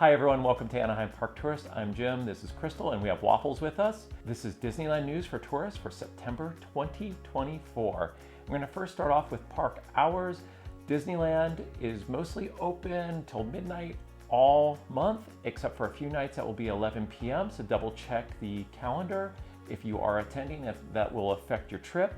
Hi everyone, welcome to Anaheim Park Tourist. I'm Jim, this is Crystal, and we have Waffles with us. This is Disneyland news for tourists for September 2024. We're going to first start off with park hours. Disneyland is mostly open till midnight all month, except for a few nights that will be 11 p.m. So double check the calendar if you are attending, if that will affect your trip.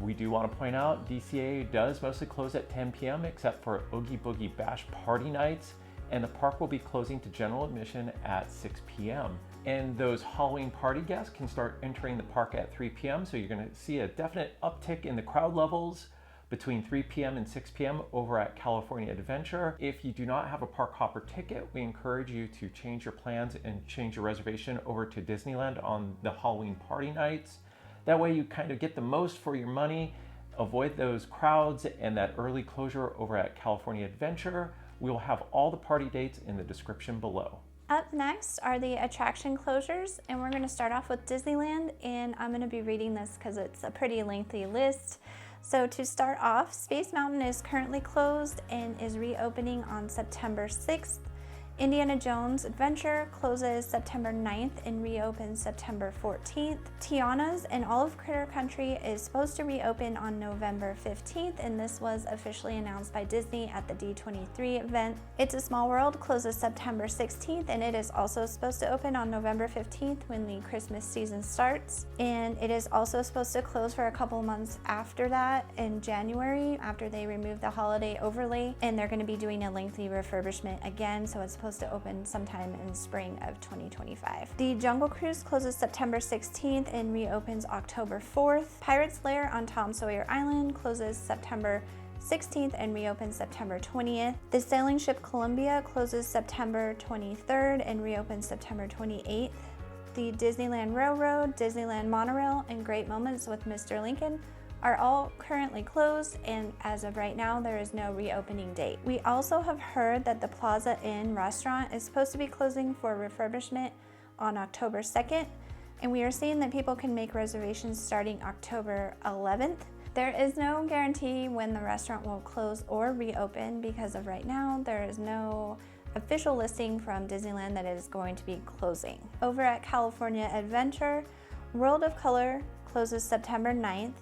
We do want to point out DCA does mostly close at 10 p.m. except for Oogie Boogie Bash party nights, and the park will be closing to general admission at 6 p.m. And those Halloween party guests can start entering the park at 3 p.m. So you're going to see a definite uptick in the crowd levels between 3 p.m. and 6 p.m. over at California Adventure. If you do not have a park hopper ticket, we encourage you to change your plans and change your reservation over to Disneyland on the Halloween party nights. That way you kind of get the most for your money, avoid those crowds and that early closure over at California Adventure. We will have all the party dates in the description below. Up next are the attraction closures, and we're going to start off with Disneyland, and I'm going to be reading this because it's a pretty lengthy list. So to start off, Space Mountain is currently closed and is reopening on September 6th. Indiana Jones Adventure closes September 9th and reopens September 14th. Tiana's in all of Critter Country is supposed to reopen on November 15th, and this was officially announced by Disney at the D23 event. It's a Small World closes September 16th, and it is also supposed to open on November 15th when the Christmas season starts. And it is also supposed to close for a couple months after that in January, after they remove the holiday overlay, and they're going to be doing a lengthy refurbishment again, so it's supposed to open sometime in spring of 2025. The Jungle Cruise closes September 16th and reopens October 4th. Pirate's Lair on Tom Sawyer Island closes September 16th and reopens September 20th. The sailing ship Columbia closes September 23rd and reopens September 28th. The Disneyland Railroad, Disneyland Monorail, and Great Moments with Mr. Lincoln are all currently closed, and as of right now there is no reopening date. We also have heard that the Plaza Inn restaurant is supposed to be closing for refurbishment on October 2nd, and we are seeing that people can make reservations starting October 11th. There is no guarantee when the restaurant will close or reopen because of right now there is no official listing from Disneyland that it is going to be closing. Over at California Adventure, World of Color closes September 9th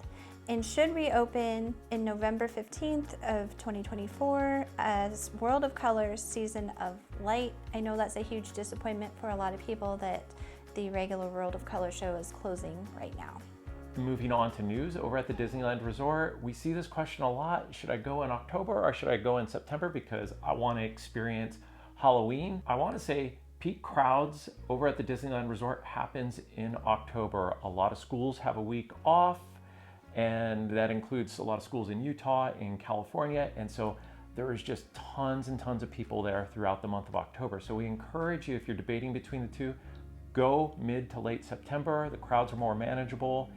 and should reopen in November 15th of 2024 as World of Color Season of Light. I know that's a huge disappointment for a lot of people that the regular World of Color show is closing right now. Moving on to news, over at the Disneyland Resort, we see this question a lot. Should I go in October or should I go in September because I want to experience Halloween? I want to say peak crowds over at the Disneyland Resort happens in October. A lot of schools have a week off, and that includes a lot of schools in Utah, in California, and so there is just tons and tons of people there throughout the month of October. So we encourage you, if you're debating between the two, go mid to late September. The crowds are more manageable,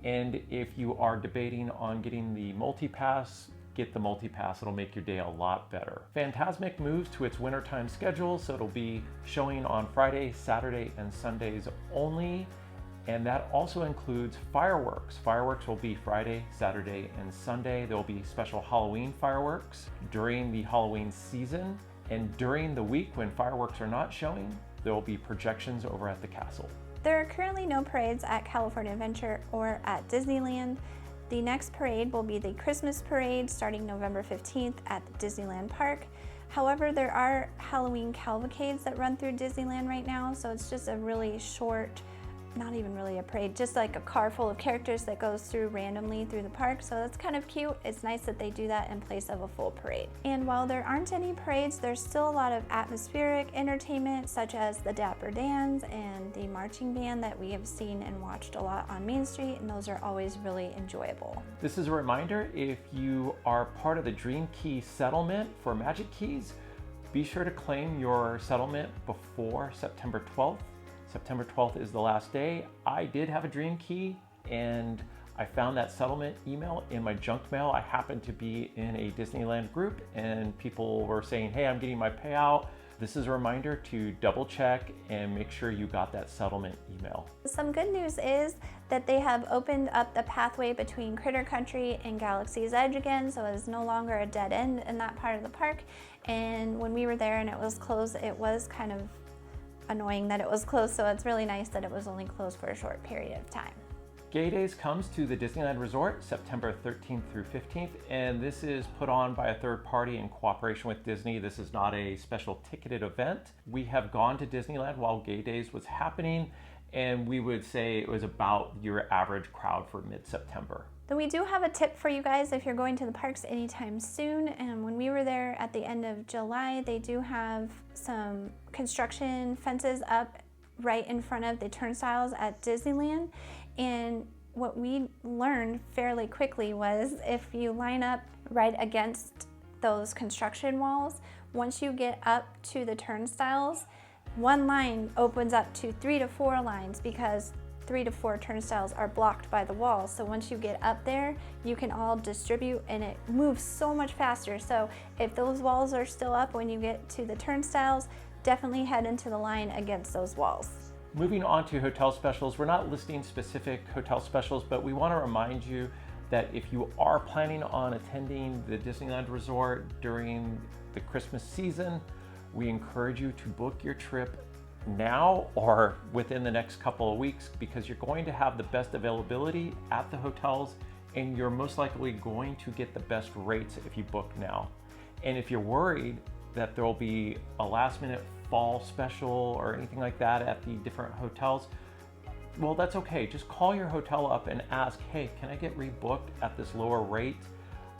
and if you are debating on getting the multi-pass, get the multi-pass. It'll make your day a lot better. Fantasmic moves to its wintertime schedule, so it'll be showing on Friday, Saturday, and Sundays only. And that also includes fireworks. Fireworks will be Friday, Saturday, and Sunday. There will be special Halloween fireworks during the Halloween season. And during the week when fireworks are not showing, there will be projections over at the castle. There are currently no parades at California Adventure or at Disneyland. The next parade will be the Christmas parade starting November 15th at the Disneyland Park. However, there are Halloween cavalcades that run through Disneyland right now, so it's just a really short, not even really a parade, just like a car full of characters that goes through randomly through the park. So that's kind of cute. It's nice that they do that in place of a full parade. And while there aren't any parades, there's still a lot of atmospheric entertainment such as the Dapper Dans and the marching band that we have seen and watched a lot on Main Street, and those are always really enjoyable. This is a reminder, if you are part of the Dream Key settlement for Magic Keys, be sure to claim your settlement before September 12th. September 12th is the last day. I did have a Dream Key and I found that settlement email in my junk mail. I happened to be in a Disneyland group and people were saying, hey, I'm getting my payout. This is a reminder to double check and make sure you got that settlement email. Some good news is that they have opened up the pathway between Critter Country and Galaxy's Edge again, so it's no longer a dead end in that part of the park. And when we were there and it was closed, it was kind of annoying that it was closed, so it's really nice that it was only closed for a short period of time. Gay Days comes to the Disneyland Resort September 13th through 15th, and this is put on by a third party in cooperation with Disney. This is not a special ticketed event. We have gone to Disneyland while Gay Days was happening, and we would say it was about your average crowd for mid-September. Then we do have a tip for you guys if you're going to the parks anytime soon. And when we were there at the end of July, they do have some construction fences up right in front of the turnstiles at Disneyland. And what we learned fairly quickly was if you line up right against those construction walls, once you get up to the turnstiles, one line opens up to 3 to 4 lines because 3 to 4 turnstiles are blocked by the walls. So once you get up there, you can all distribute and it moves so much faster. So if those walls are still up when you get to the turnstiles, definitely head into the line against those walls. Moving on to hotel specials, we're not listing specific hotel specials, but we want to remind you that if you are planning on attending the Disneyland Resort during the Christmas season, we encourage you to book your trip now or within the next couple of weeks, because you're going to have the best availability at the hotels and you're most likely going to get the best rates if you book now. And if you're worried that there will be a last minute fall special or anything like that at the different hotels, well, that's okay. Just call your hotel up and ask, hey, can I get rebooked at this lower rate?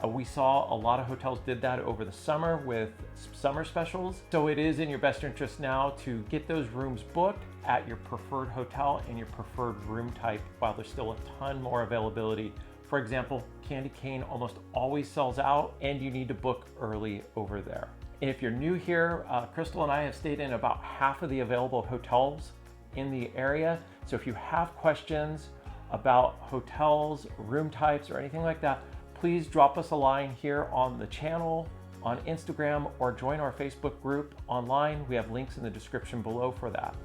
We saw a lot of hotels did that over the summer with summer specials. So it is in your best interest now to get those rooms booked at your preferred hotel and your preferred room type while there's still a ton more availability. For example, Candy Cane almost always sells out and you need to book early over there. And if you're new here, Crystal and I have stayed in about half of the available hotels in the area. So if you have questions about hotels, room types, or anything like that, please drop us a line here on the channel, on Instagram, or join our Facebook group online. We have links in the description below for that.